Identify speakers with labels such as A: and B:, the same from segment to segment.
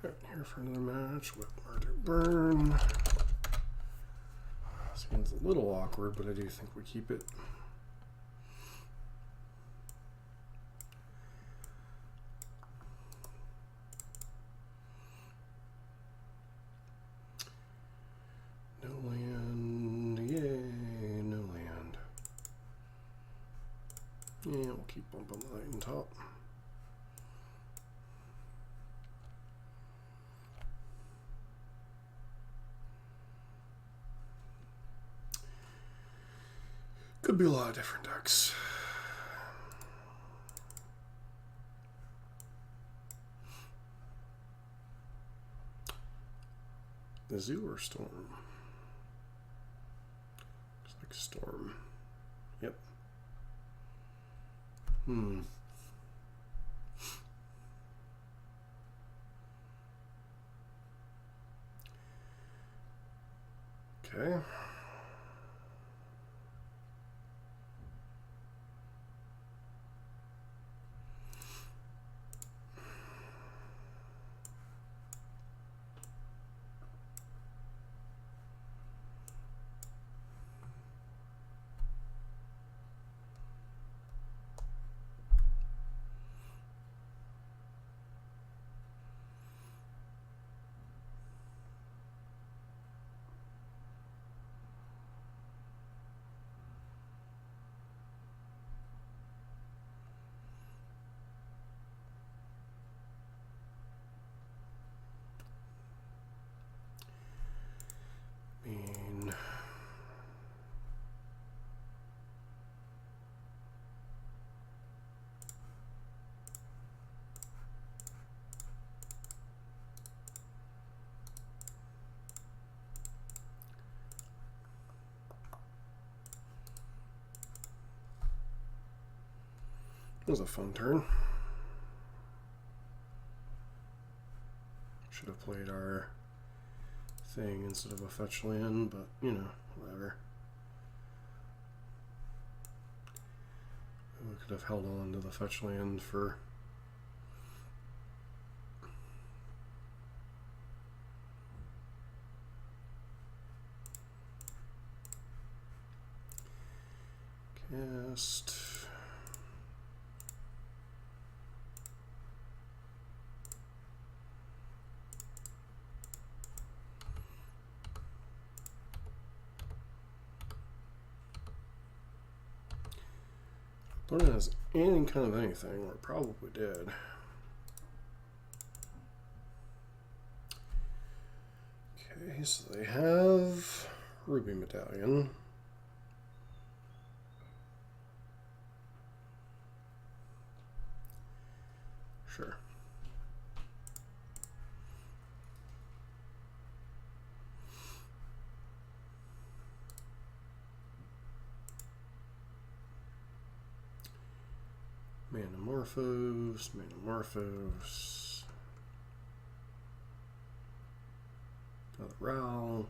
A: Right, here for another match with Mardu Burn. Seems a little awkward, but I do think we keep it. No land, yay, no land. Yeah, we'll keep bumping the light on top. Could be a lot of different decks. The Zoo or Storm? Looks like Storm. Yep. Okay. That was a fun turn. Should have played our thing instead of a fetch land, but you know, whatever. We could have held on to the fetch land for cast. Opponent has any kind of anything, or probably did. Okay, so they have Ruby Medallion. Sure. Manamorphose, Manamorphose. Another Ral.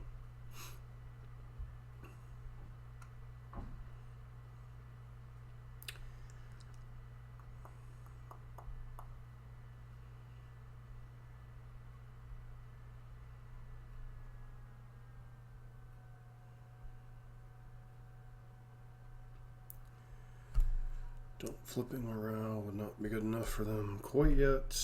A: Don't flipping around would not be good enough for them quite yet.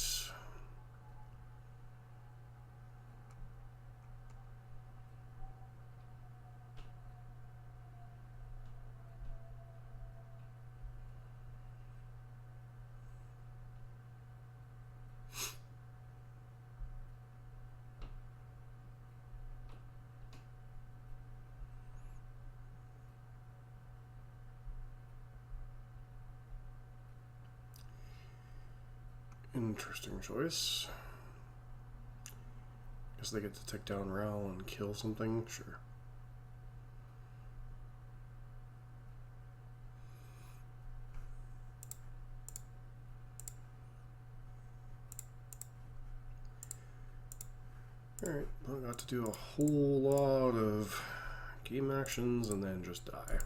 A: Interesting choice. Guess they get to take down Ral and kill something? Sure. Alright, well, I got to do a whole lot of game actions and then just die.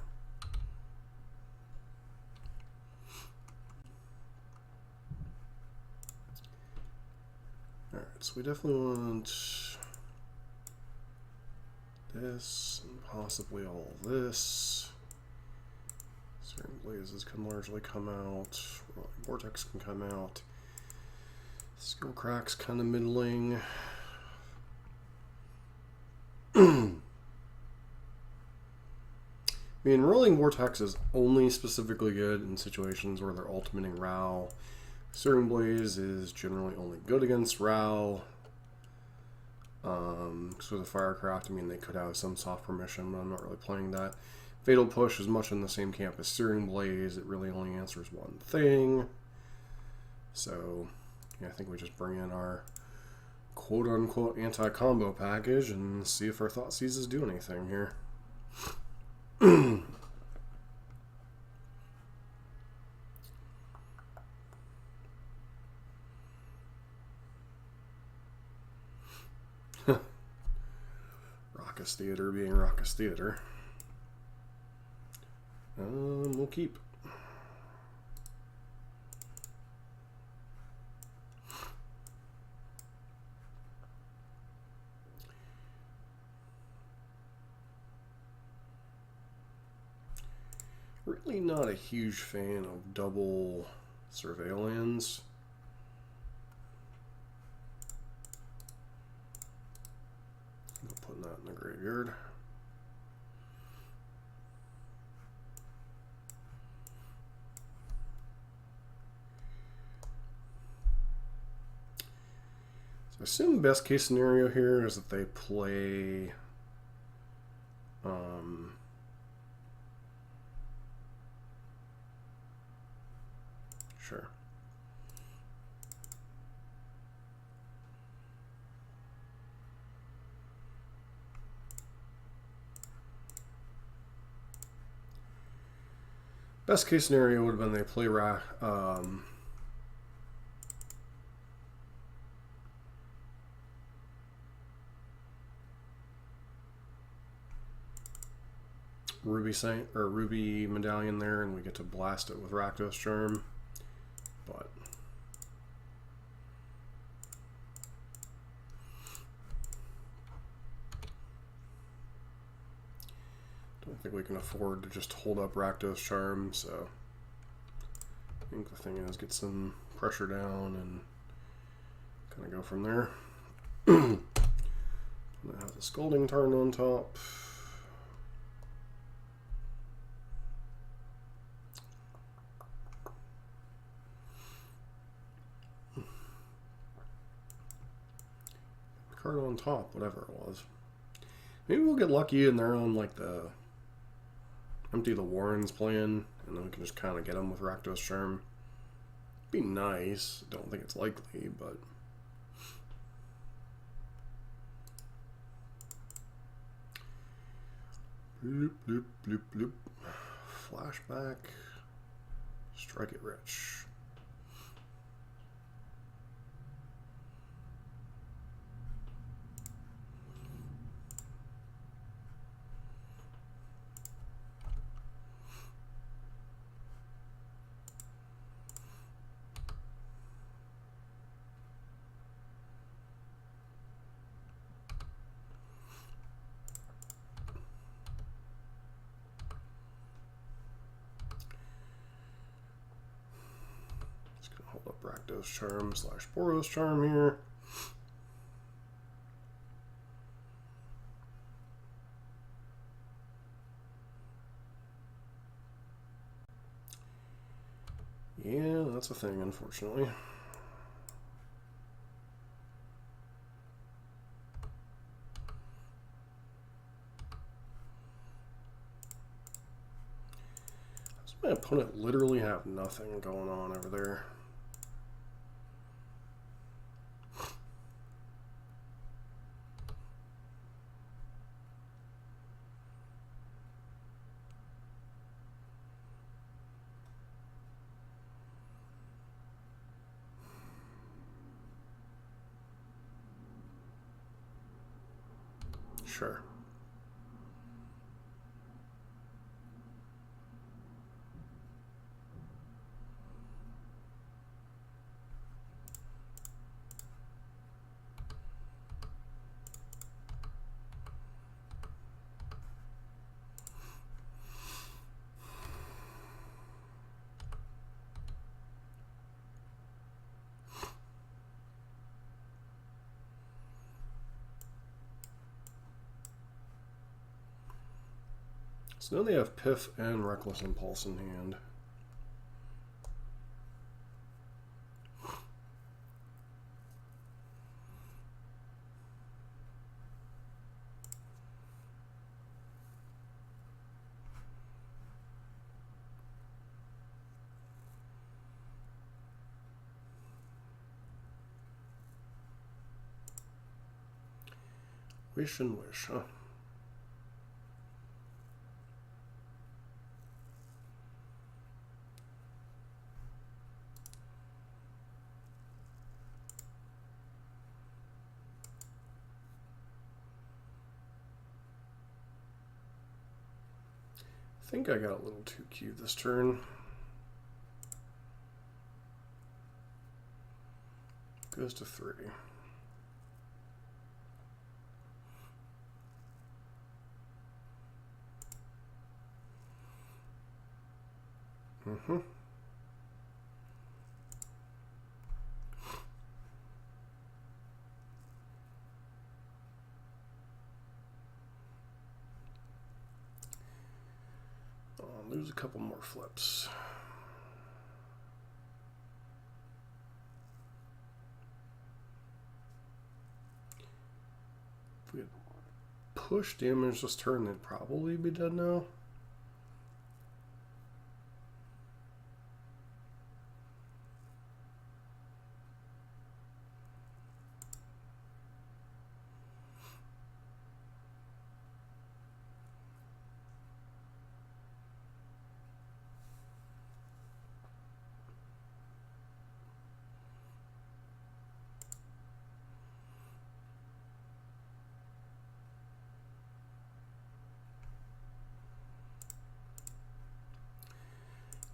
A: Alright, so we definitely want this and possibly all of this. Certain blazes can largely come out. Vortex can come out. Skill crack's kind of middling. I mean, rolling Vortex is only specifically good in situations where they're ultimating Rao. Searing Blaze is generally only good against Rao. So the Firecraft, I mean, they could have some soft permission, but I'm not really playing that. Fatal Push is much in the same camp as Searing Blaze. It really only answers one thing. So, yeah, I think we just bring in our quote-unquote anti-combo package and see if our Thoughtseizes do anything here. Raucous Theater being Raucous Theater. We'll keep. Really not a huge fan of double surveillance. I'm putting that in the graveyard. I assume best case scenario here is that they play sure. Best case scenario would have been they play Ruby Saint or Ruby Medallion there, and we get to blast it with Rakdos Charm. But don't think we can afford to just hold up Rakdos Charm, so I think the thing is get some pressure down and kind of go from there. I have the Scolding Tarn on top. Card on top, whatever it was. Maybe we'll get lucky and they're on like the empty the Warrens plan, and then we can just kind of get them with Rakdos Charm. Be nice. Don't think it's likely, but bloop bloop bloop bloop. Flashback. Strike it rich. Rakdos Charm / Boros Charm here. Yeah, that's a thing, unfortunately. Does my opponent literally have nothing going on over there? Sure. So now they have Piff and Reckless Impulse in hand. Wish and Wish, huh? I think I got a little too cute this turn. Goes to 3. I'll lose a couple more flips. If we had push damage this turn, they'd probably be dead now.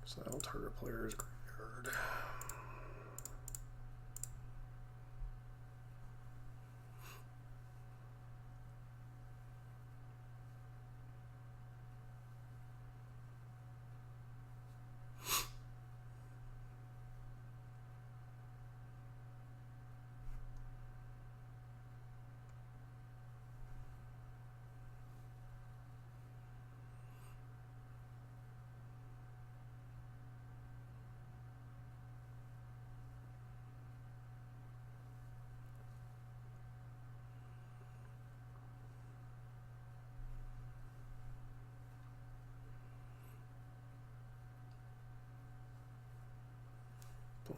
A: So that'll target player's graveyard.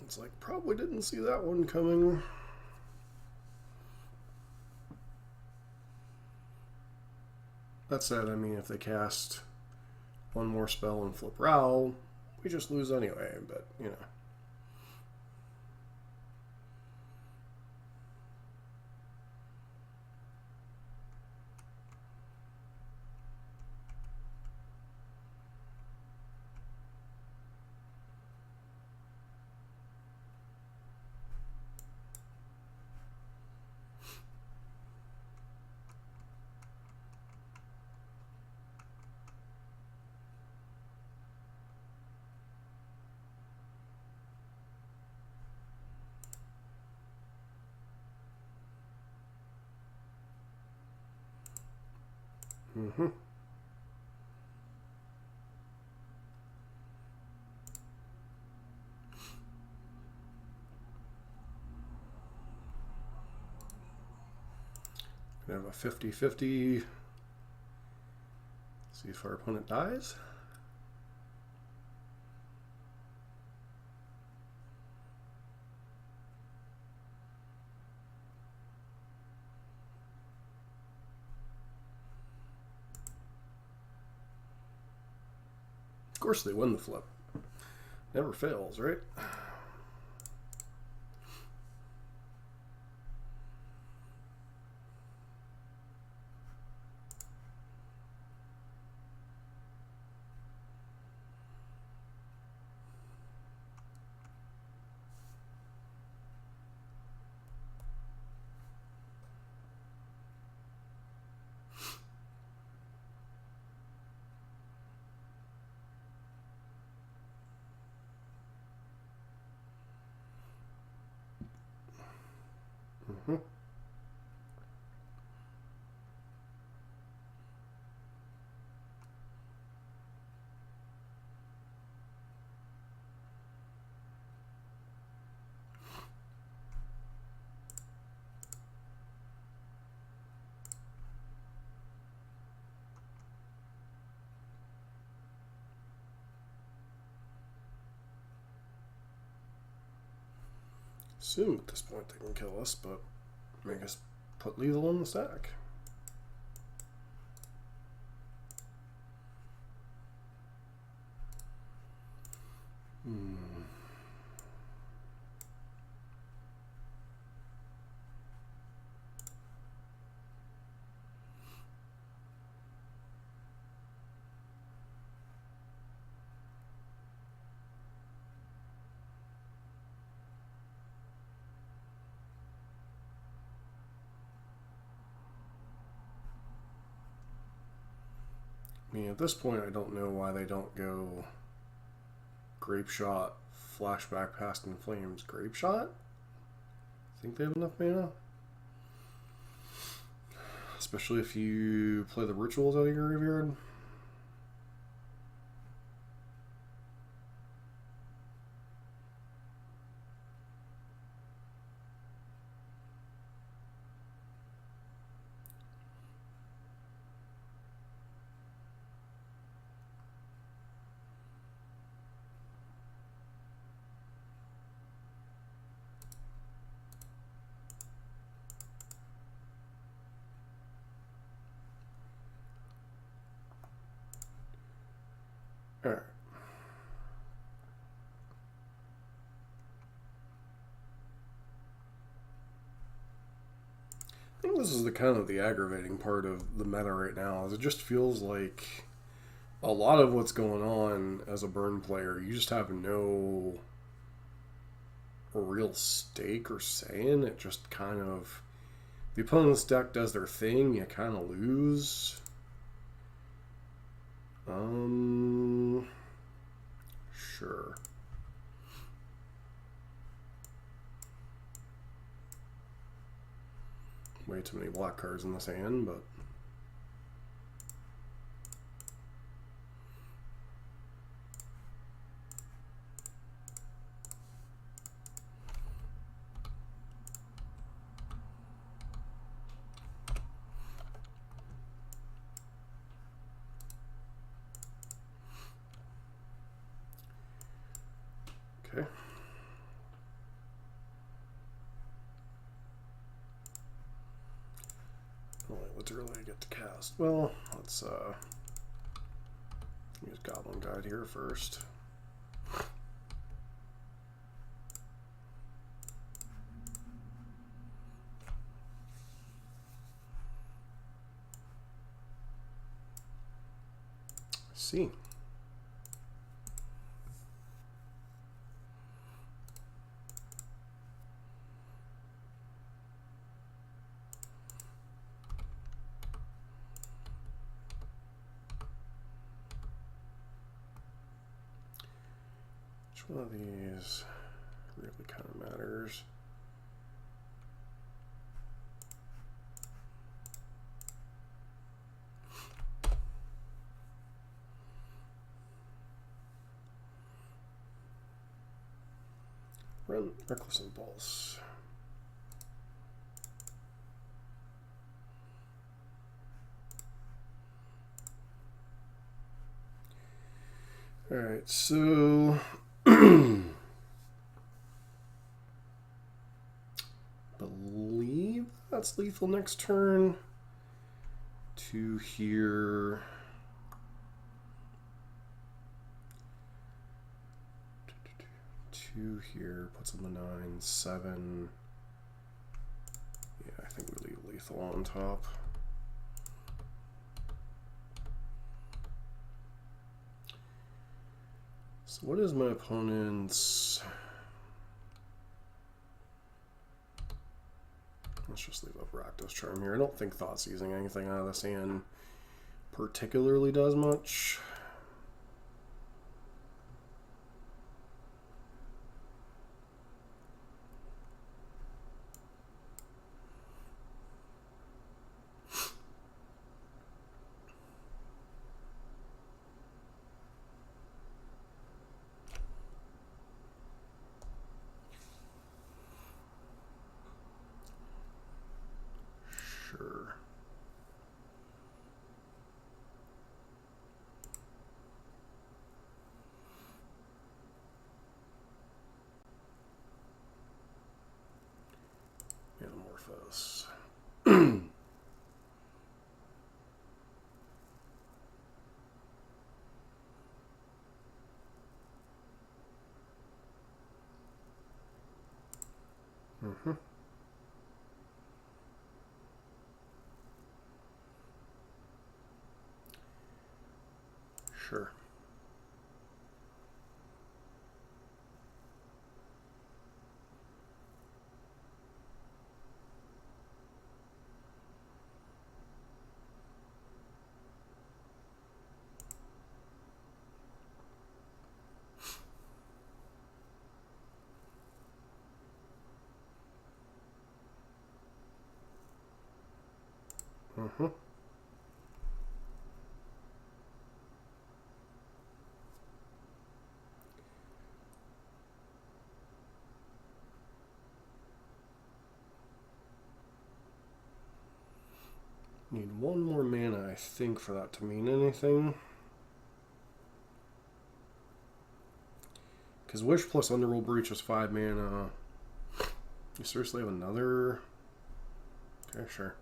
A: It's like, probably didn't see that one coming. That said, I mean, if they cast one more spell and flip Ral, we just lose anyway, but, you know. We have a 50-50. See if our opponent dies. Of course they win the flip. Never fails, right? Assume at this point they can kill us, but make us put lethal in the stack. I mean, at this point, I don't know why they don't go Grape Shot, Flashback Past in Flames, Grape Shot? Think they have enough mana? Especially if you play the rituals out of your graveyard. Alright. I think this is the kind of the aggravating part of the meta right now, is it just feels like a lot of what's going on as a burn player, you just have no real stake or say in it. Just kind of, the opponent's deck does their thing, you kind of lose. Sure. Way too many black cards in this hand, but okay. Alright, let's really get to cast. Well, let's use Goblin Guide here first. See. Which one of these really kind of matters? Run Reckless Impulse. Alright, so believe that's lethal next turn. 2 here. 2 here, puts on the 9, 7. Yeah, I think we leave lethal on top. So what is my opponent's? Let's just leave up Rakdos Charm here. I don't think Thoughtseizing anything out of this hand particularly does much. Sure. Mm-hmm. Sure. Mm-hmm. Need one more mana, I think, for that to mean anything. Because Wish plus Underworld Breach is 5 mana. You seriously have another? Okay, sure.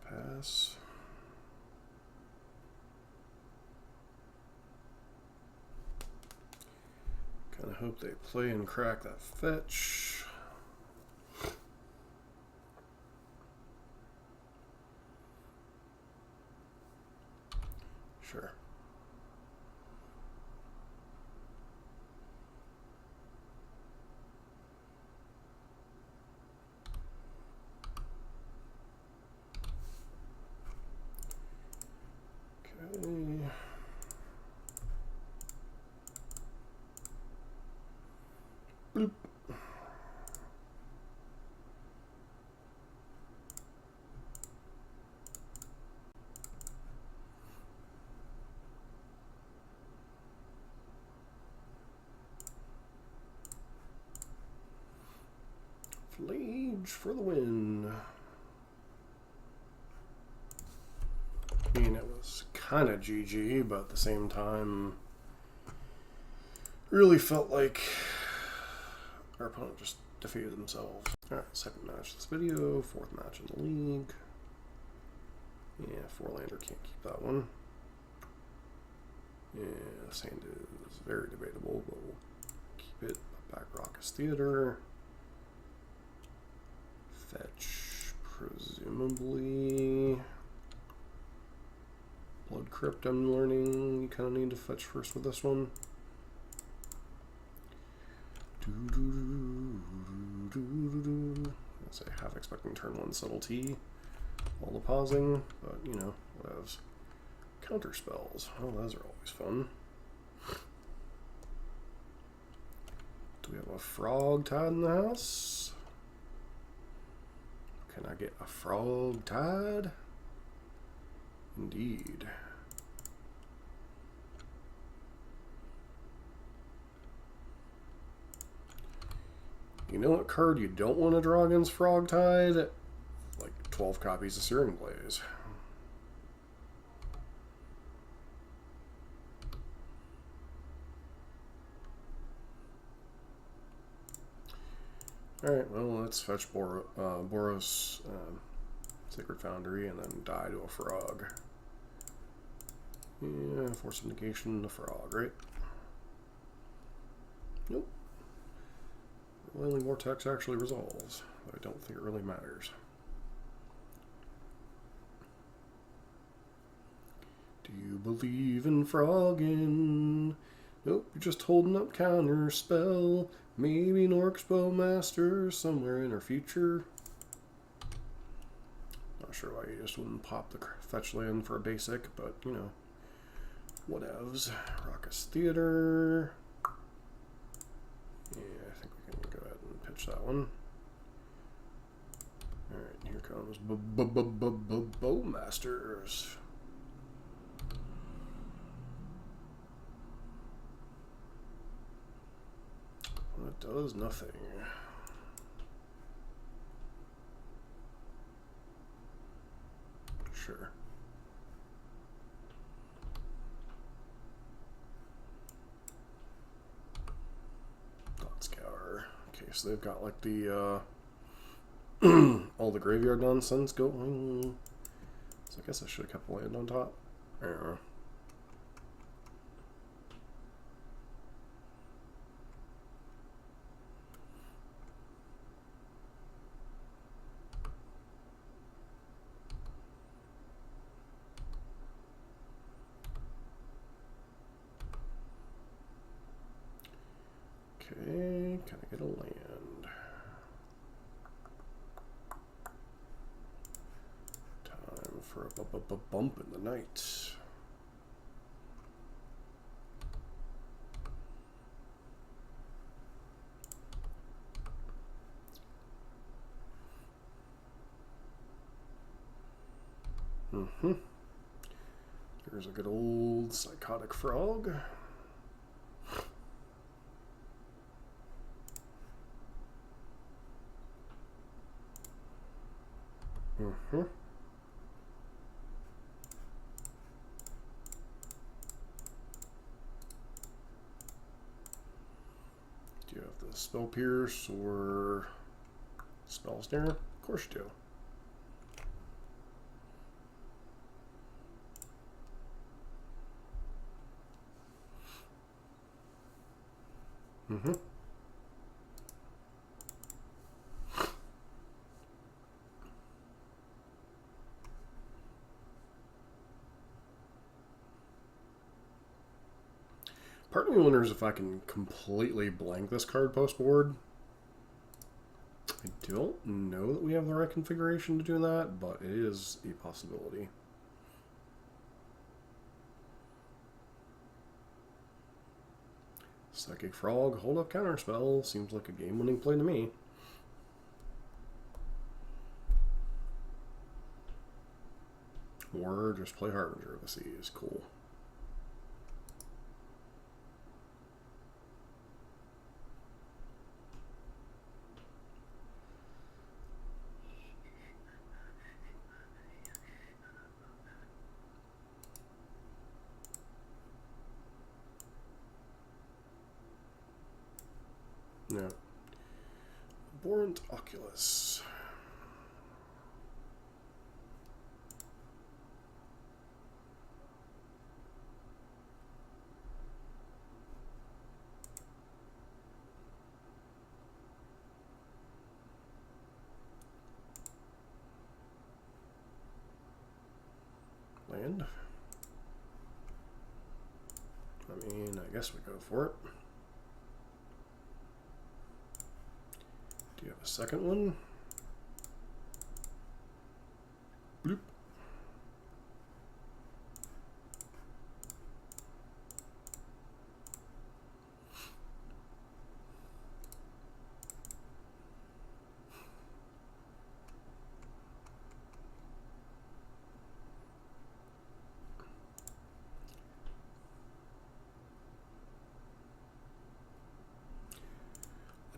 A: Pass. Kind of hope they play and crack that fetch. Sure. Okay. Bloop. Flage for the win. I mean, it was kind of GG, but at the same time, really felt like our opponent just defeated themselves. Alright, second match of this video, fourth match in the league. Yeah, 4-lander can't keep that one. Yeah, this hand is very debatable, but we'll keep it. Back Raucous Theater. Fetch, presumably. Blood Crypt, I'm learning. You kind of need to fetch first with this one. I'll say half expecting turn 1 Subtlety while the pausing, but you know, whatevs. Counter spells. Oh, those are always fun. Do we have a Frog Tide in the house? Can I get a Frog Tide? Indeed. You know what card you don't want to draw against Frog Tide? Like 12 copies of Searing Blaze. Alright, well, let's fetch Boros Sacred Foundry and then die to a frog. Yeah, Force of Negation, the frog, right? Nope. Wailing Vortex actually resolves. I don't think it really matters. Do you believe in frogging? Nope, you're just holding up counter spell. Maybe an Orc Spellmaster somewhere in our future. Not sure why you just wouldn't pop the fetch land for a basic, but you know, whatevs. Raucous Theater. Yeah, I think we can go ahead and pitch that one. Alright, here comes Bowmasters. It does nothing. Sure. Thoughtseize. Okay, so they've got like the all the graveyard nonsense going. So I guess I should have kept the land on top. I don't know. Okay, can I get a land? Time for a bump in the night. Here's a good old Psychotic Frog. Do you have the Spell Pierce or Spell Snare? Of course you do. Part of me wonders if I can completely blank this card post-board. I don't know that we have the right configuration to do that, but it is a possibility. Psychic Frog, hold up counterspell. Seems like a game-winning play to me. Or just play Harbinger of the Seas. Cool. No. Abhorrent Oculus. Land. I mean, I guess we go for it. Do you have a second one? Bloop.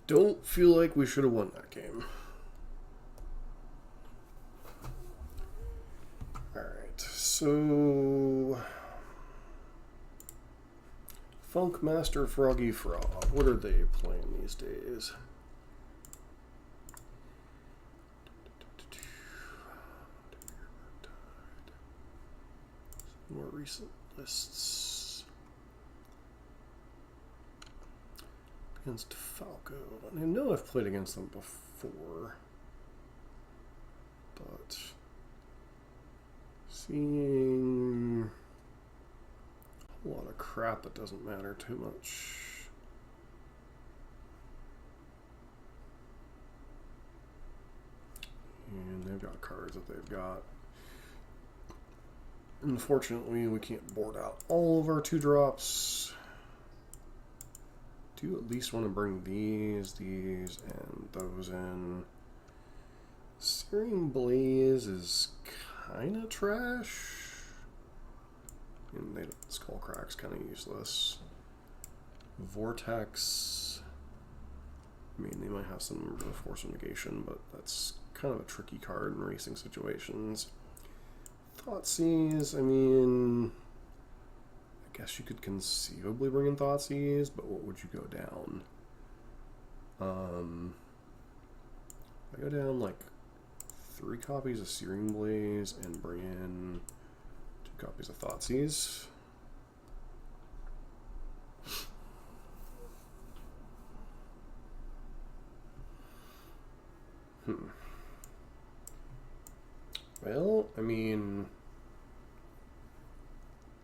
A: Don't feel like we should have won that game. Alright, so Funkmaster Froggy Frog. What are they playing these days? More recent lists. Against Falco. I know I've played against them before. Seeing a lot of crap that doesn't matter too much. And they've got cards that they've got. Unfortunately, we can't board out all of our 2-drops. Do at least want to bring these, and those in. Searing Blaze is kind of trash. And Skullcrack's kind of useless. Vortex. I mean, they might have some force of negation, but that's kind of a tricky card in racing situations. Thoughtseize, I mean, I guess you could conceivably bring in Thoughtseize, but what would you go down? I go down like 3 copies of Searing Blaze and bring in 2 copies of Thoughtseize. Well, I mean,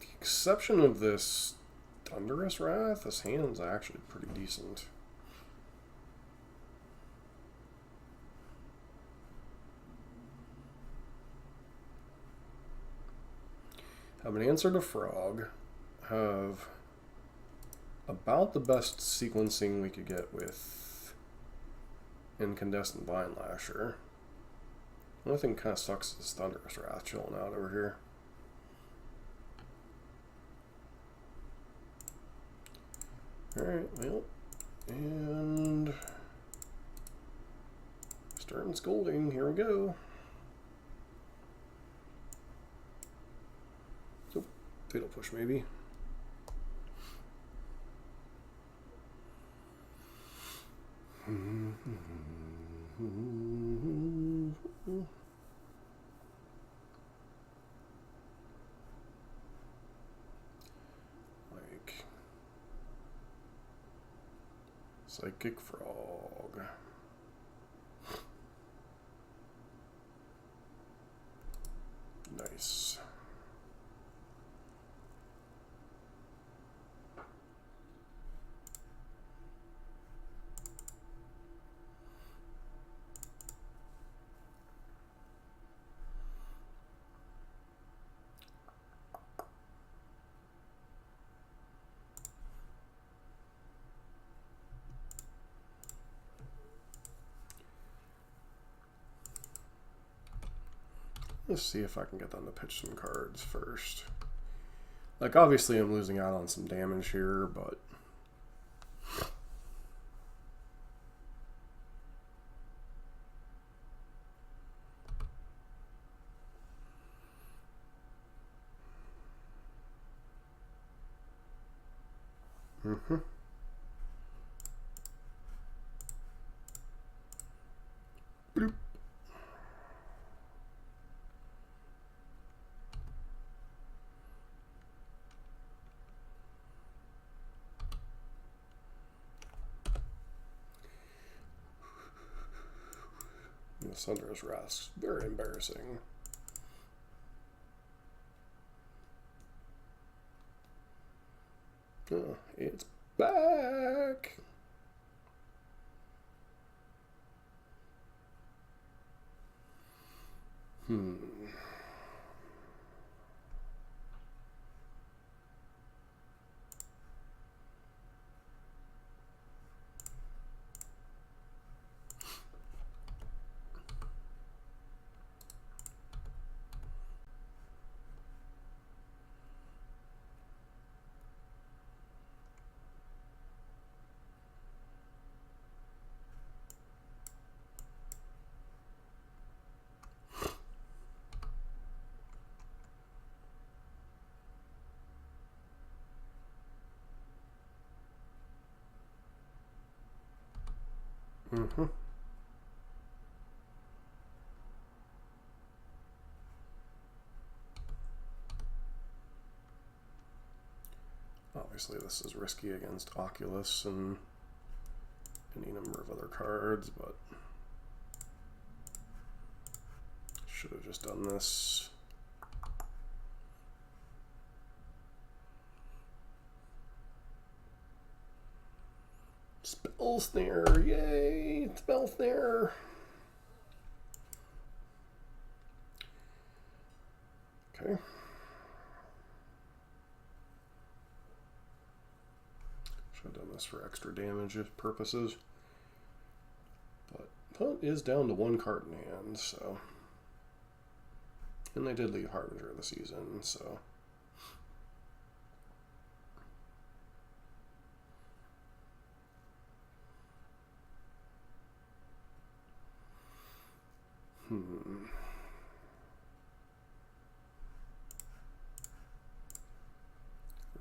A: the exception of this Thunderous Wrath, this hand's actually pretty decent. Have an Answer to Frog, have about the best sequencing we could get with Incandescent Vine Lasher. The only thing kind of sucks is this Thunderous Wrath chilling out over here. Alright, well, and Stern Scolding, here we go. Oh, Fatal Push maybe. Like Psychic Frog. Nice. Let's see if I can get them to pitch some cards first. Like, obviously I'm losing out on some damage here, but Bloop. The Thunderous Wrath's very embarrassing. Oh, it's back. Obviously this is risky against Oculus and any number of other cards, but should have just done this. Spell Snare, yay! Spell Snare. Okay. Should have done this for extra damage purposes. But Punt is down to 1 card in hand, so. And they did leave Harbinger of the Season, so. Our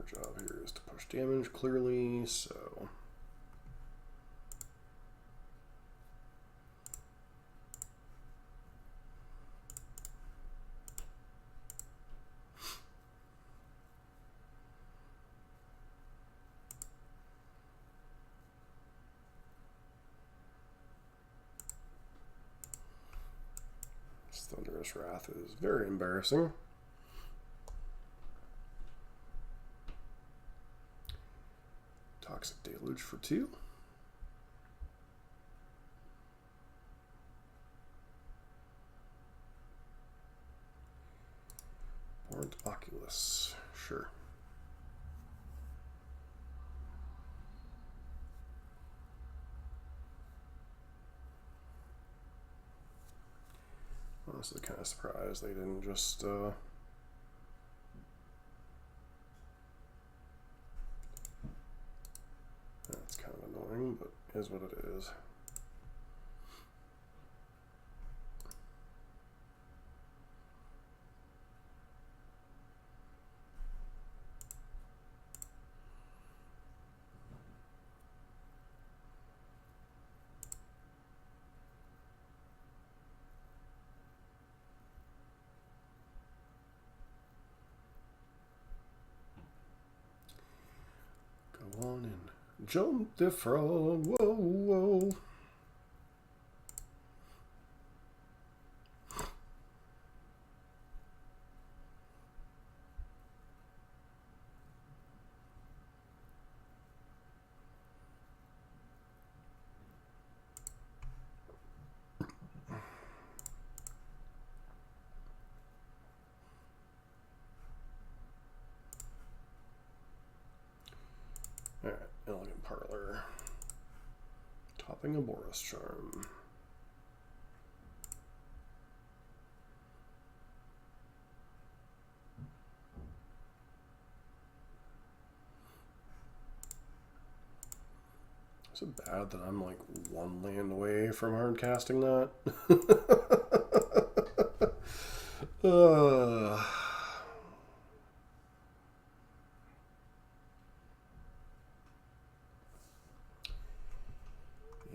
A: job here is to push damage clearly, so. Thunderous Wrath is very embarrassing. Toxic Deluge for 2. Burnt Oculus, sure. Honestly, kind of surprised they didn't just that's kind of annoying, but is what it is. Go on and jump the frog, whoa, whoa. Alright, Elegant Parlor. Topping a Boris Charm. Is it bad that I'm like 1 land away from hard casting that?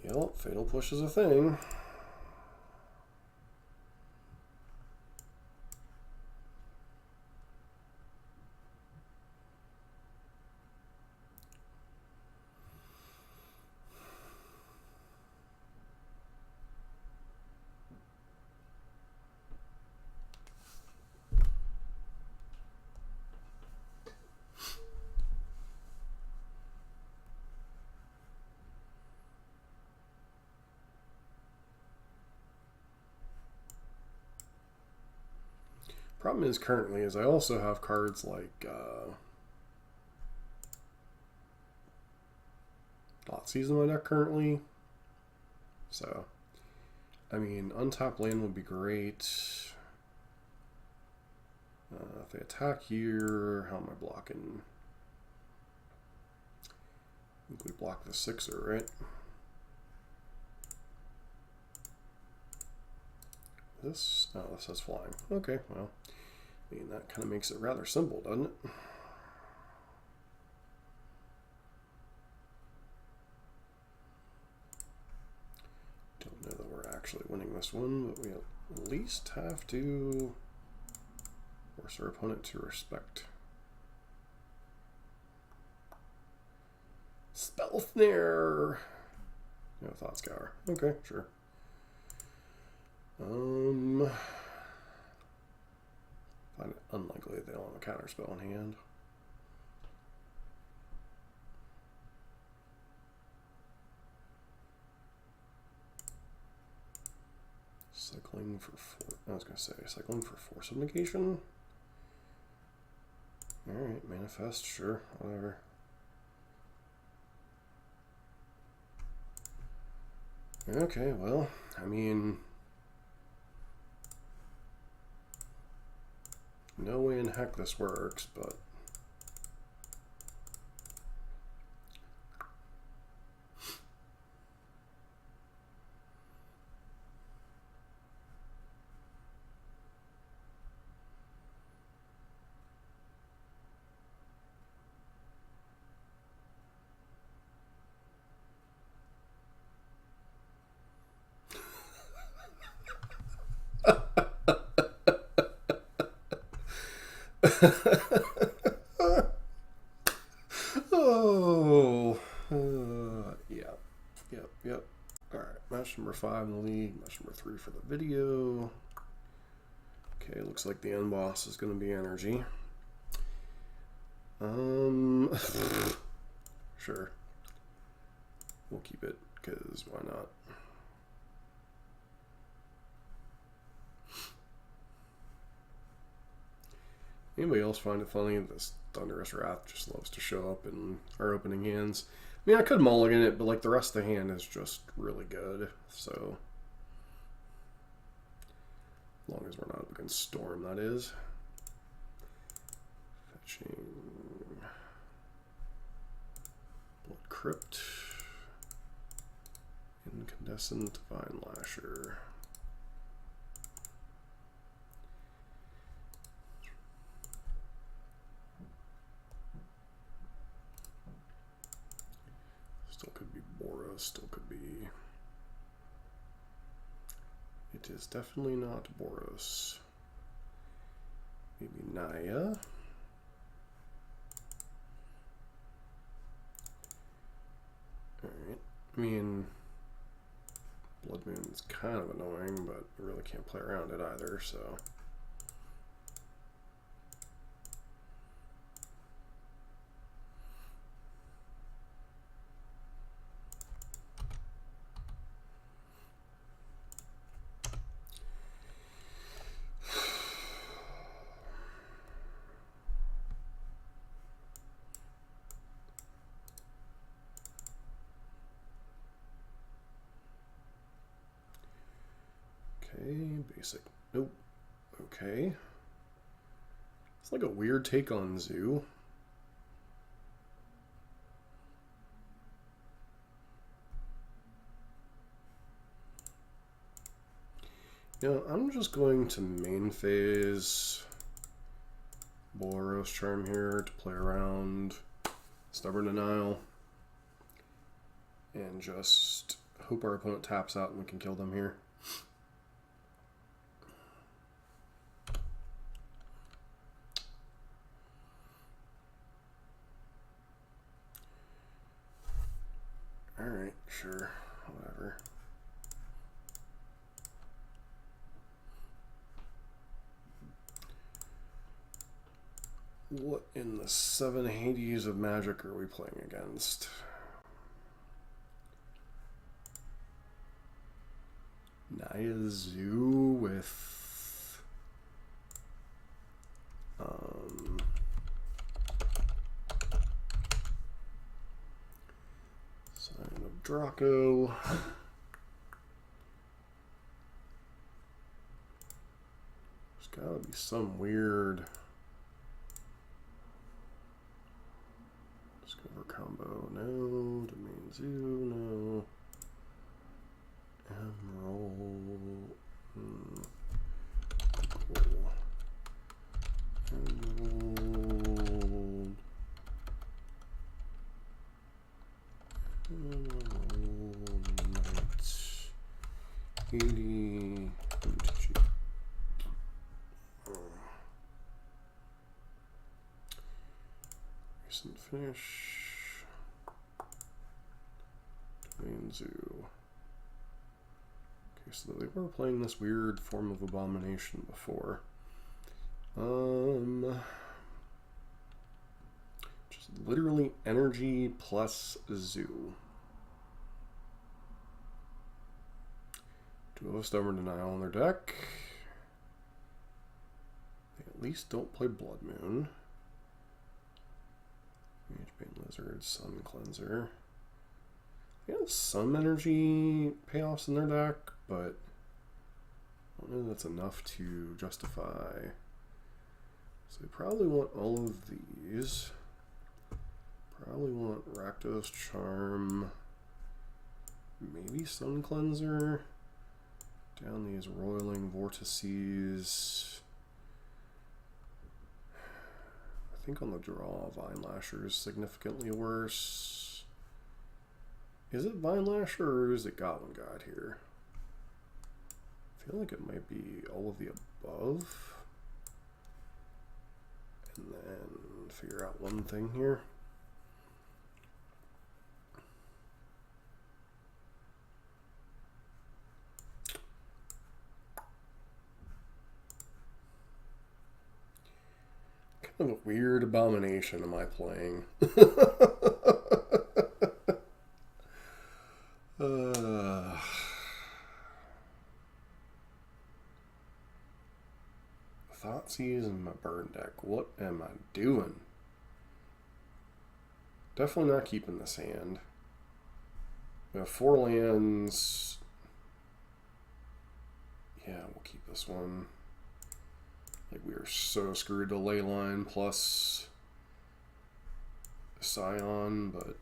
A: Yep, Fatal Push is a thing. Problem is currently is I also have cards like Thoughtseize in my deck currently. So, I mean, untap land would be great. If they attack here, how am I blocking? I think we block the 6er, right? This, oh, this says flying. Okay, well, I mean, that kind of makes it rather simple, doesn't it? Don't know that we're actually winning this one, but we at least have to force our opponent to respect. Spell Snare! No, Thought Scour. Okay, sure. Find it unlikely they don't have a counter spell in hand. Cycling for four. I was gonna say cycling for force of negation. All right, manifest, sure, whatever. Okay, well, I mean, no way in heck this works, but oh, yep. All right, match number 5 in the league, match number 3 for the video. Okay, looks like the end boss is going to be energy. Sure. We'll keep it, because why not? Anybody else find it funny that this Thunderous Wrath just loves to show up in our opening hands? I mean, I could mulligan it, but like the rest of the hand is just really good. So, as long as we're not up against Storm, that is. Fetching Blood Crypt, Incandescent Divine Lasher. Still could be Boros, still could be... It is definitely not Boros. Maybe Naya. Alright, I mean, Blood Moon's kind of annoying, but you really can't play around it either, so... Basic. Nope. Okay. It's like a weird take on Zoo. You know, I'm just going to main phase Boros Charm here to play around Stubborn Denial and just hope our opponent taps out and we can kill them here. Alright, sure, whatever. What in the 7 Hades of Magic are we playing against? Naya Zoo with Sign of Draco. There's gotta be some weird Discover combo. No. Domain Zoo. No. Emerald. Cool. Emerald. Knight. 80. MTG. Recent finish. Domain Zoo. Okay, so they were playing this weird form of Abomination before. Just literally energy plus Zoo. Do have a Stubborn Denial on their deck. They at least don't play Blood Moon. Magebane Lizard, Sun Cleanser. They have some energy payoffs in their deck, but I don't know if that's enough to justify. So they probably want all of these. Probably want Rakdos Charm. Maybe Sun Cleanser. Down these Roiling Vortices. I think on the draw, Vine Lasher is significantly worse. Is it Vine Lasher or is it Goblin God here? I feel like it might be all of the above. And then figure out one thing here. Kind of a weird abomination am I playing? Thoughtseize in my burn deck. What am I doing? Definitely not keeping this hand. We have 4 lands. Yeah, we'll keep this one. Like, we are so screwed to Leyline plus Scion, but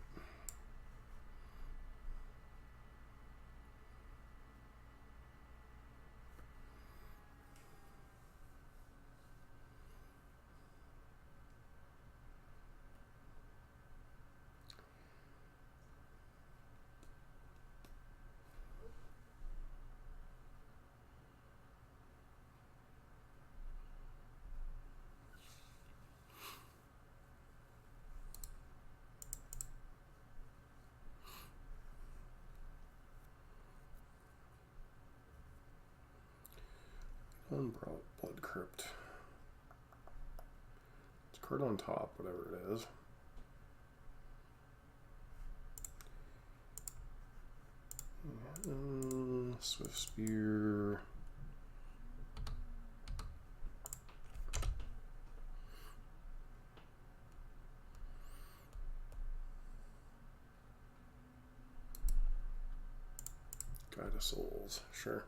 A: Blood Crypt. It's card on top, whatever it is. Swift Spear. Guide of Souls, sure.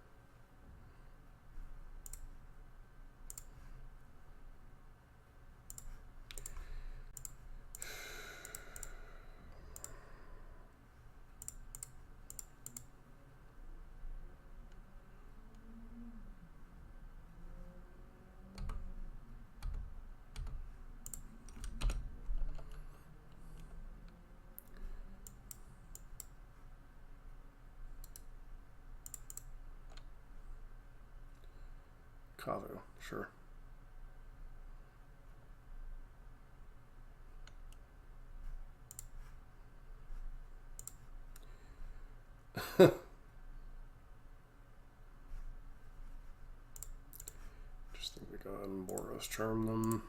A: Kavu, sure. Just think we go ahead and Boros Charm them.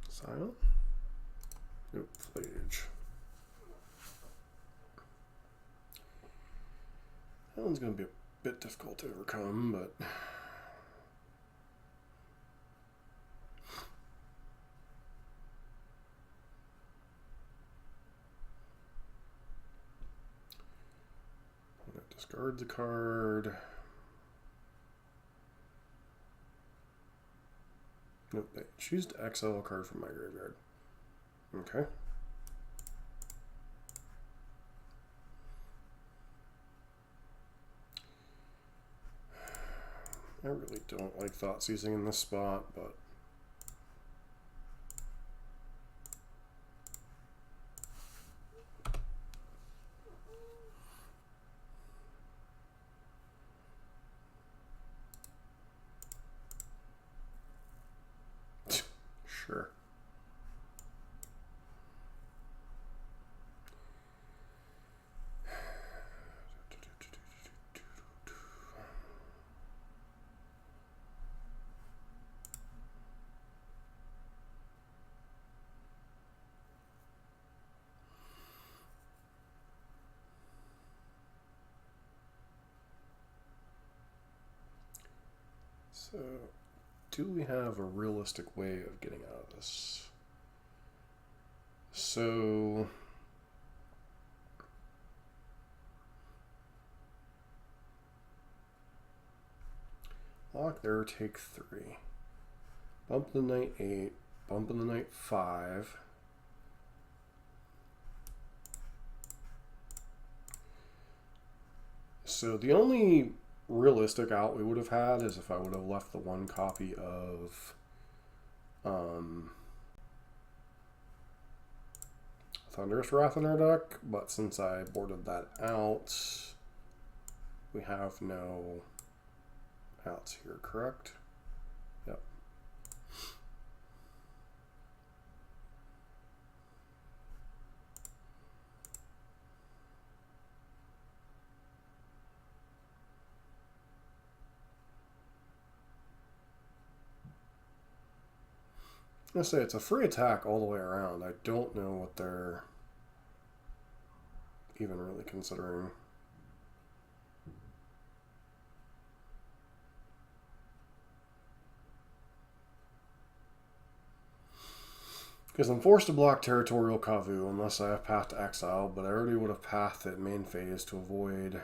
A: Silent? Nope, Flage. That one's going to be a bit difficult to overcome, but opponent discards a card. Nope, they choose to exile a card from my graveyard. Okay. I really don't like Thoughtseizing in this spot, but sure. So, do we have a realistic way of getting out of this? So, lock there, take 3. Bump the knight 8, bump in the knight 5. So the only realistic out we would have had is if I would have left the 1 copy of Thunderous Wrath in our deck, but since I boarded that out, we have no outs here, correct? Yep. I'm gonna say it's a free attack all the way around. I don't know what they're even really considering. Because I'm forced to block Territorial Kavu unless I have Path to Exile, but I already would have Pathed at main phase to avoid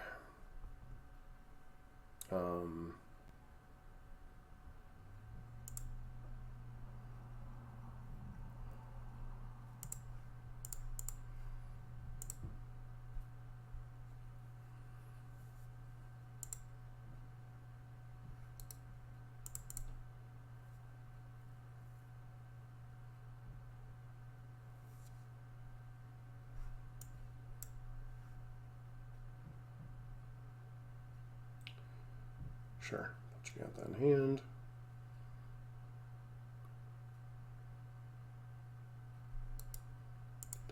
A: sure, but you got that in hand.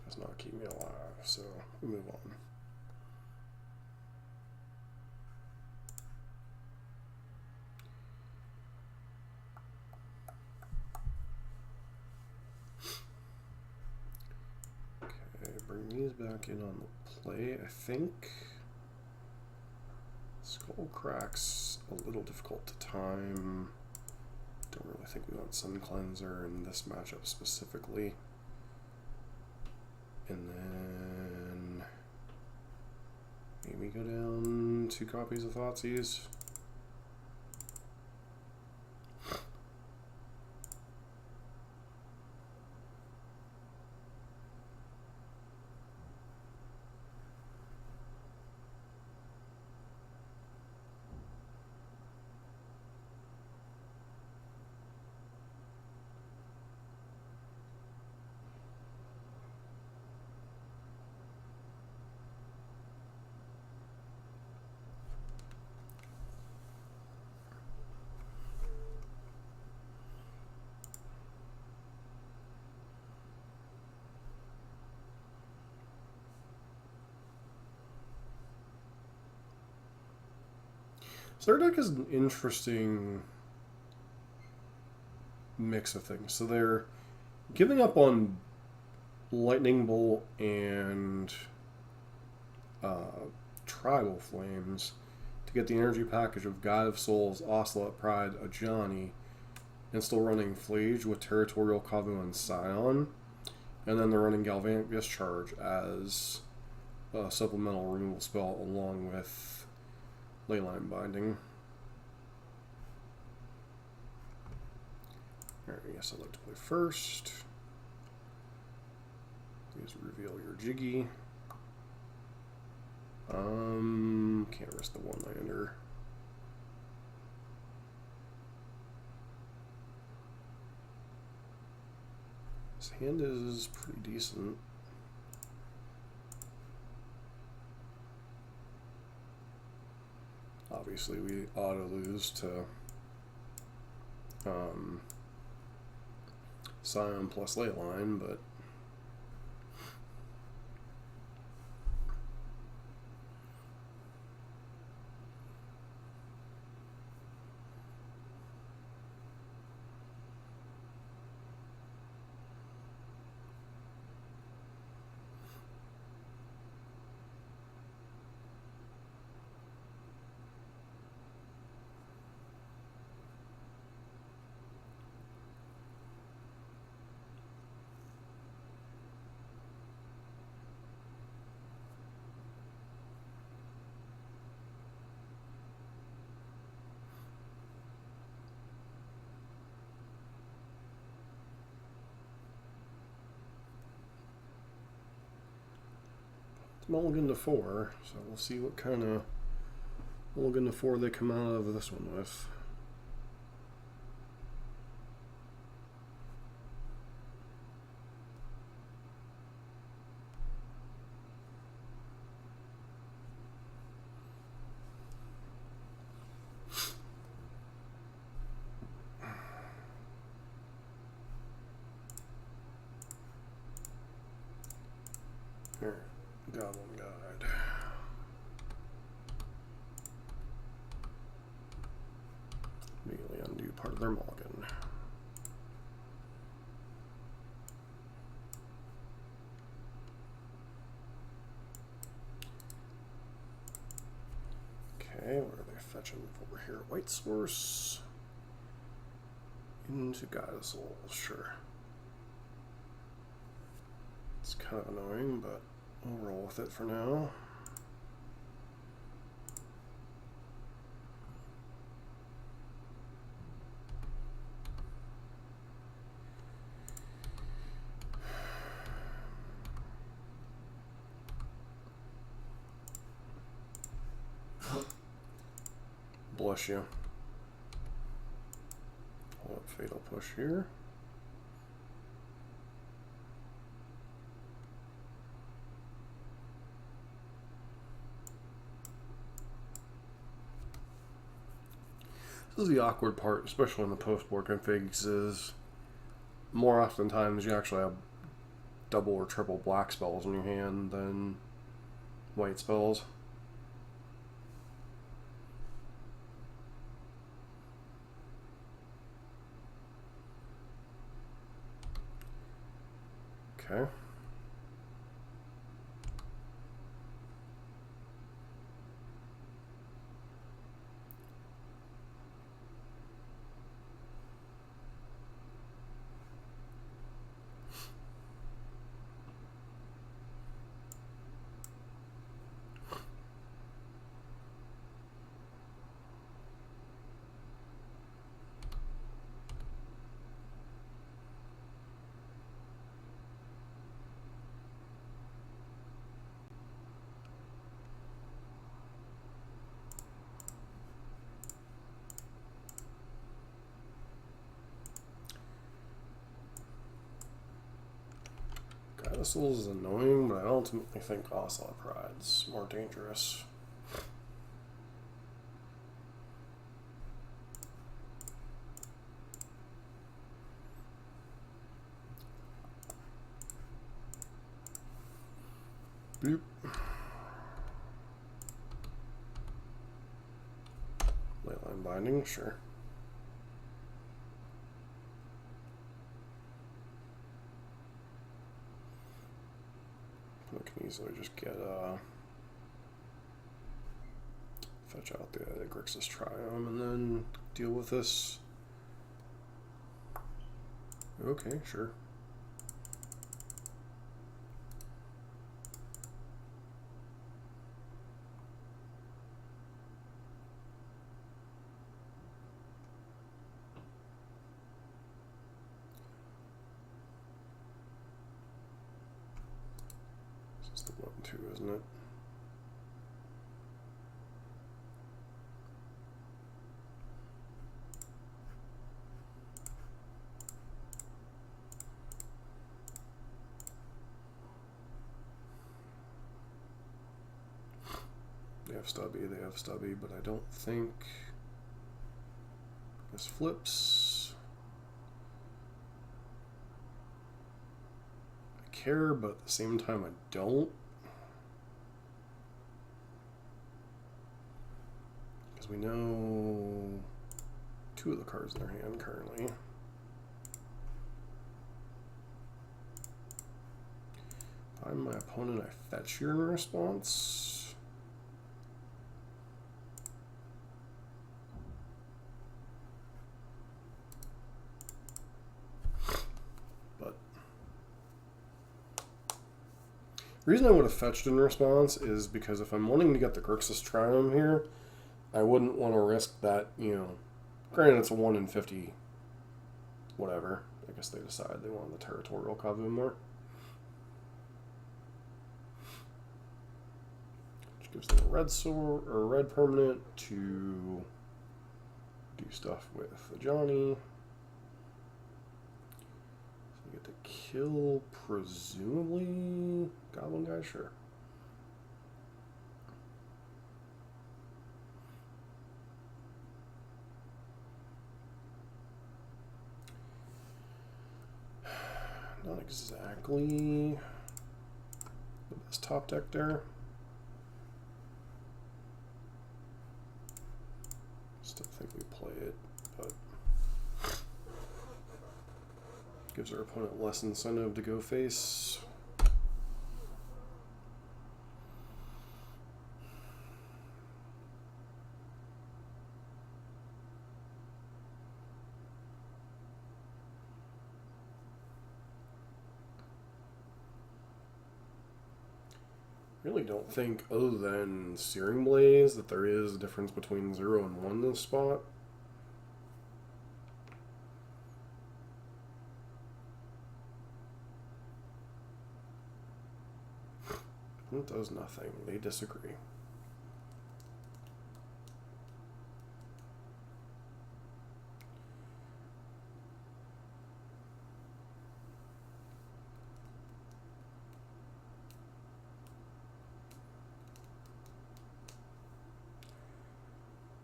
A: Does not keep me alive, so we move on. Okay, bring these back in on the play, I think. Skullcrack's a little difficult to time. Don't really think we want Sun Cleanser in this matchup specifically. And then maybe go down 2 copies of Thoughtseize. So their deck is an interesting mix of things. So they're giving up on Lightning Bolt and Tribal Flames to get the energy package of God of Souls, Ocelot, Pride, Ajani, and still running Flage with Territorial Kavu and Scion. And then they're running Galvanic Discharge as a supplemental removal spell along with Leyline Binding. Alright, I guess I'd like to play first. Please reveal your Jiggy. Can't risk the 1-lander. This hand is pretty decent. Obviously, we auto lose to Scion plus Leyline, but It's mulligan to 4, so we'll see what kind of mulligan to 4 they come out of this one with. Here, Goblin Guide. Immediately undo part of their mulligan. Okay, where are they fetching over here? White Source into Guide Soul, sure. It's kind of annoying, but we'll roll with it for now. Bless you. Pull up Fatal Push here. This is the awkward part, especially in the post-board configs, is more oftentimes you actually have double or triple black spells in your hand than white spells. Okay. Souls is annoying, but I ultimately think Ocelot Pride's more dangerous. Boop. Leyline Binding, sure. I can easily just get fetch out the Grixis Triome and then deal with this. Okay, sure. This is the 1-2, isn't it? They have stubby, but I don't think this flips. I care, but at the same time I don't. Because we know 2 of the cards in their hand currently. If I'm my opponent, I fetch here in response. The reason I would have fetched in response is because if I'm wanting to get the Grixis Triome here, I wouldn't want to risk that, you know, granted it's a 1 in 50, whatever. I guess they decide they want the Territorial Kavu more. Gives them a red sword or a red permanent to do stuff with the Johnny. So you get to kill, presumably, Goblin guy, sure. Not exactly the best top deck there. Still think we play it, but gives our opponent less incentive to go face. Really don't think, other than Searing Blaze, that there is a difference between 0 and 1 in this spot. It does nothing. They disagree.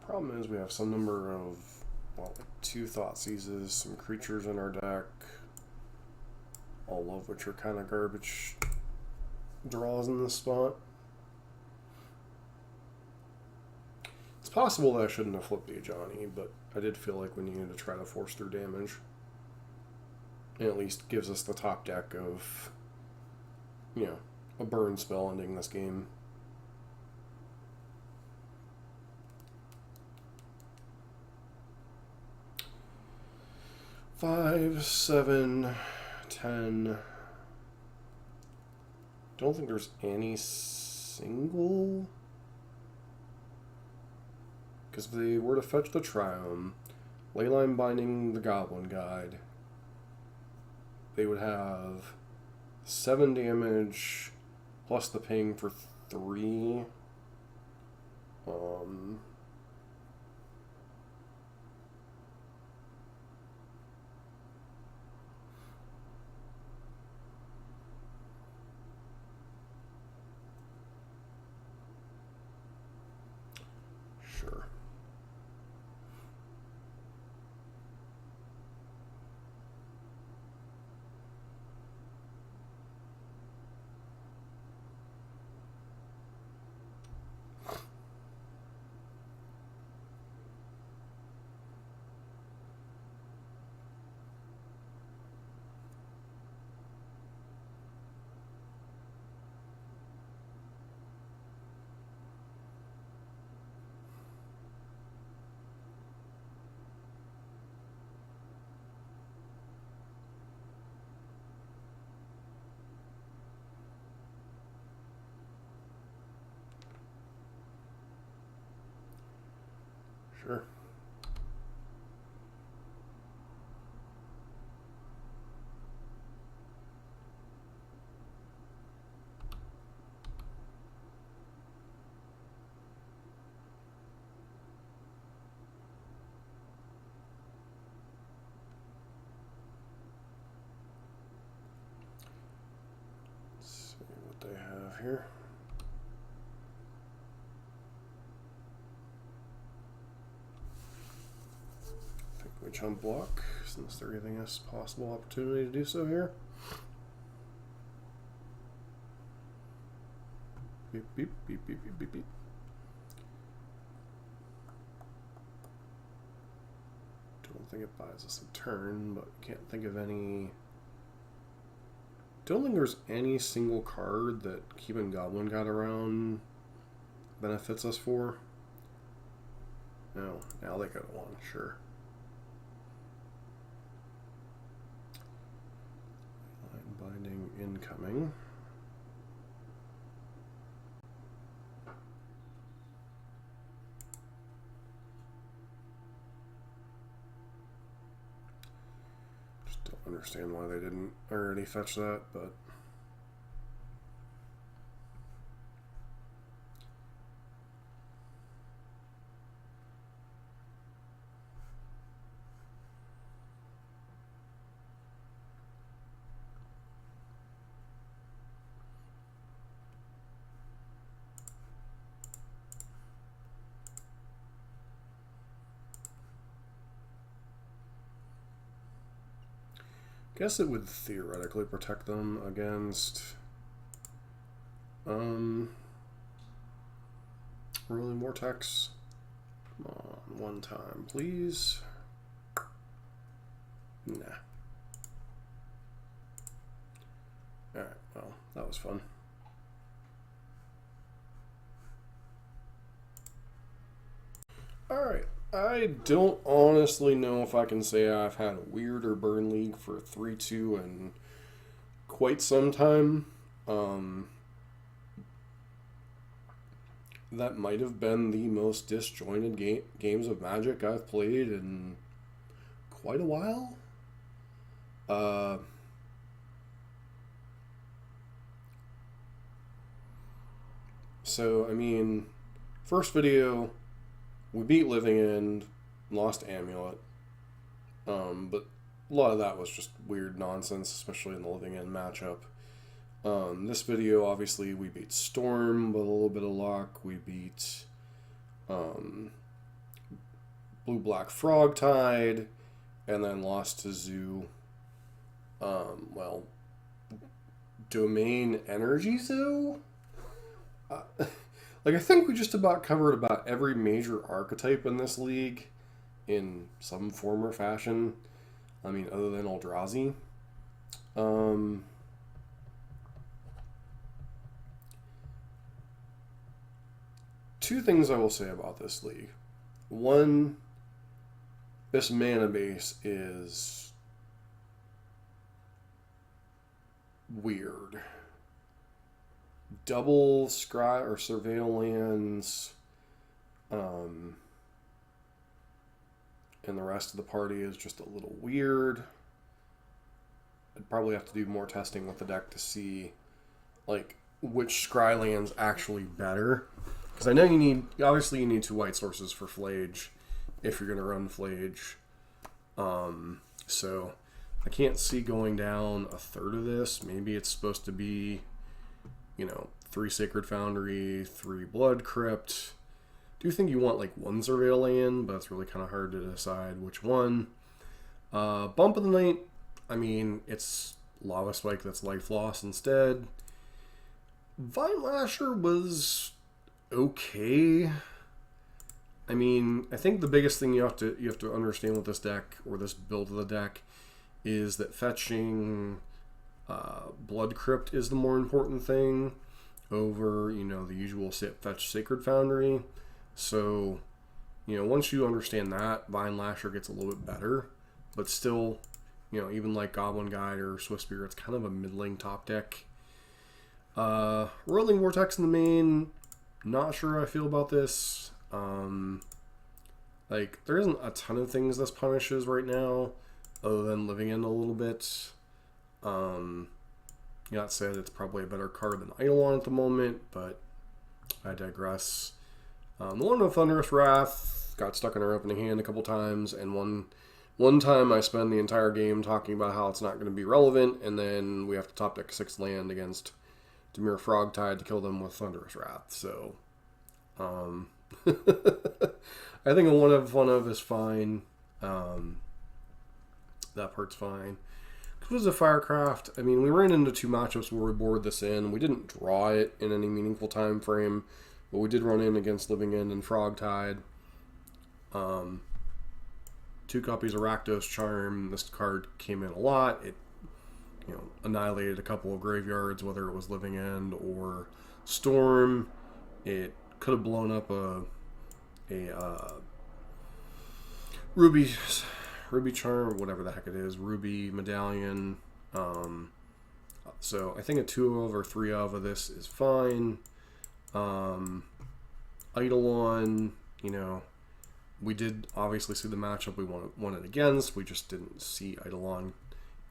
A: Problem is we have some number of, well, like 2 Thoughtseizes, some creatures in our deck, all of which are kind of garbage draws in this spot. It's possible that I shouldn't have flipped the Johnny, but I did feel like we needed to try to force through damage. It at least gives us the top deck of, you know, a burn spell ending this game. 5, 7, 10. Don't think there's any single. Because if they were to fetch the Triome, Leyline binding the Goblin Guide, they would have 7 damage plus the ping for 3. Sure. Sure. Let's see what they have here. We chump block, since they're giving us possible opportunity to do so here. Beep, beep, beep, beep, beep, beep, beep. Don't think it buys us a turn, but can't think of any. Don't think there's any single card that keeping Goblin Guide around benefits us for. No, now they got one, sure. Binding incoming. Just don't understand why they didn't already fetch that, but Guess it would theoretically protect them against Rolling Vortex. Come on, one time, please. Nah. Alright, well, that was fun. Alright, I don't honestly know if I can say I've had a weird or burn league for 3-2 in quite some time. That might have been the most disjointed games of Magic I've played in quite a while. So, I mean, first video, we beat Living End, lost Amulet. But a lot of that was just weird nonsense, especially in the Living End matchup. This video, obviously, we beat Storm with a little bit of luck. We beat Blue-Black Frogtide, and then lost to Zoo. Well, Domain Energy Zoo? Like, I think we just about covered about every major archetype in this league in some form or fashion. I mean, other than Eldrazi. Two things I will say about this league. One, this mana base is weird. Double scry or surveil lands, and the rest of the party is just a little weird. I'd probably have to do more testing with the deck to see, like, which scry land's actually better. Because I know you need, obviously you need 2 white sources for Flage if you're going to run Flage. So I can't see going down a third of this. Maybe it's supposed to be, you know, 3 Sacred Foundry, 3 Blood Crypt. Do you think you want like 1 Surveil land, but it's really kind of hard to decide which one. Bump of the Night, I mean, it's Lava Spike that's Life Loss instead. Vine Lasher was okay. I mean, I think the biggest thing you have to understand with this deck, or this build of the deck, is that fetching Blood Crypt is the more important thing over, you know, the usual fetch Sacred Foundry. So, you know, once you understand that, Vine Lasher gets a little bit better, but still, you know, even like Goblin Guide or Swift Spear, it's kind of a middling top deck. Rolling Vortex in the main, not sure how I feel about this. Like, there isn't a ton of things this punishes right now, other than Living End a little bit. That said, it's probably a better card than Eidolon at the moment, but I digress. The one with Thunderous Wrath got stuck in our opening hand a couple times, and one time I spend the entire game talking about how it's not going to be relevant, and then we have to top deck 6 land against Dimir Frogtide to kill them with Thunderous Wrath. So, I think a one of is fine. That part's fine. It was a Firecraft. I mean, we ran into 2 matchups where we board this in. We didn't draw it in any meaningful time frame, but we did run in against Living End and Frogtide. 2 copies of Rakdos Charm. This card came in a lot. It, you know, annihilated a couple of graveyards, whether it was Living End or Storm. It could have blown up a Ruby Charm, whatever the heck it is, Ruby Medallion. So I think a 2 of or 3 of this is fine. Eidolon, you know, we did obviously see the matchup we won it against. We just didn't see Eidolon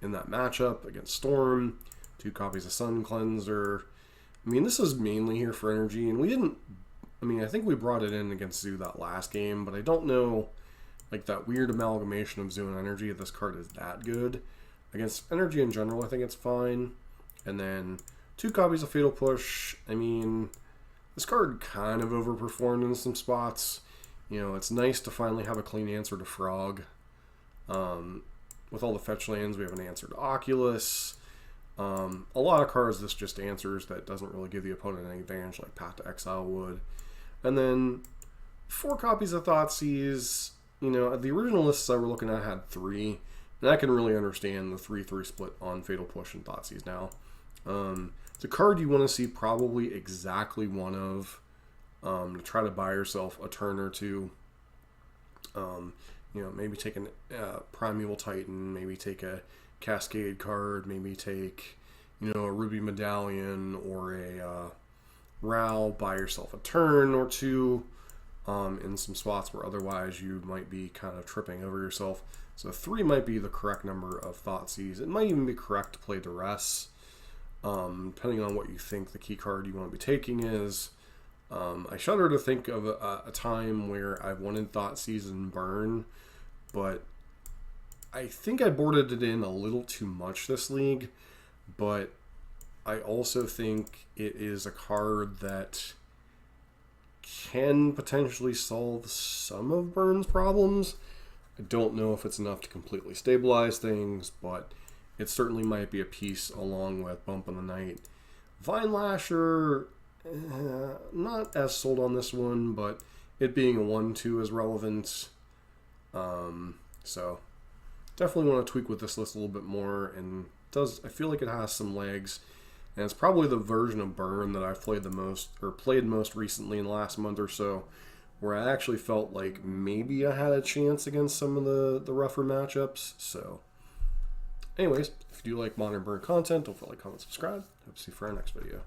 A: in that matchup against Storm. 2 copies of Sun Cleanser. I mean, this is mainly here for energy, and we didn't. I mean, I think we brought it in against Zoo that last game, but I don't know, like, that weird amalgamation of Zoo and energy, if this card is that good. Against energy in general, I think it's fine. And then 2 copies of Fatal Push. I mean, this card kind of overperformed in some spots. You know, it's nice to finally have a clean answer to Frog. with all the fetch lands, we have an answer to Oculus. A lot of cards this just answers that doesn't really give the opponent any advantage, like Path to Exile would. And then 4 copies of Thoughtseize. You know, the original lists I were looking at had 3, and I can really understand the 3-3 split on Fatal Push and Thoughtseize now. It's a card you want to see probably exactly one of, to try to buy yourself a turn or two. You know, maybe take a Primeval Titan, maybe take a Cascade card, maybe take, you know, a Ruby Medallion or a Ral, buy yourself a turn or two in some spots where otherwise you might be kind of tripping over yourself. So 3 might be the correct number of Thoughtseize. It might even be correct to play Duress, depending on what you think the key card you want to be taking is. I shudder to think of a time where I've wanted Thoughtseize and Burn, but I think I boarded it in a little too much this league, but I also think it is a card that can potentially solve some of Burn's problems. I don't know if it's enough to completely stabilize things, but it certainly might be a piece along with Bump in the Night. Vine Lasher, not as sold on this one, but it being a 1-2 is relevant. So definitely want to tweak with this list a little bit more, and I feel like it has some legs, and it's probably the version of Burn that I've played the most, or played most recently in the last month or so, where I actually felt like maybe I had a chance against some of the rougher matchups. So anyways, if you do like Modern Burn content, don't forget to like, comment, subscribe. Hope to see you for our next video.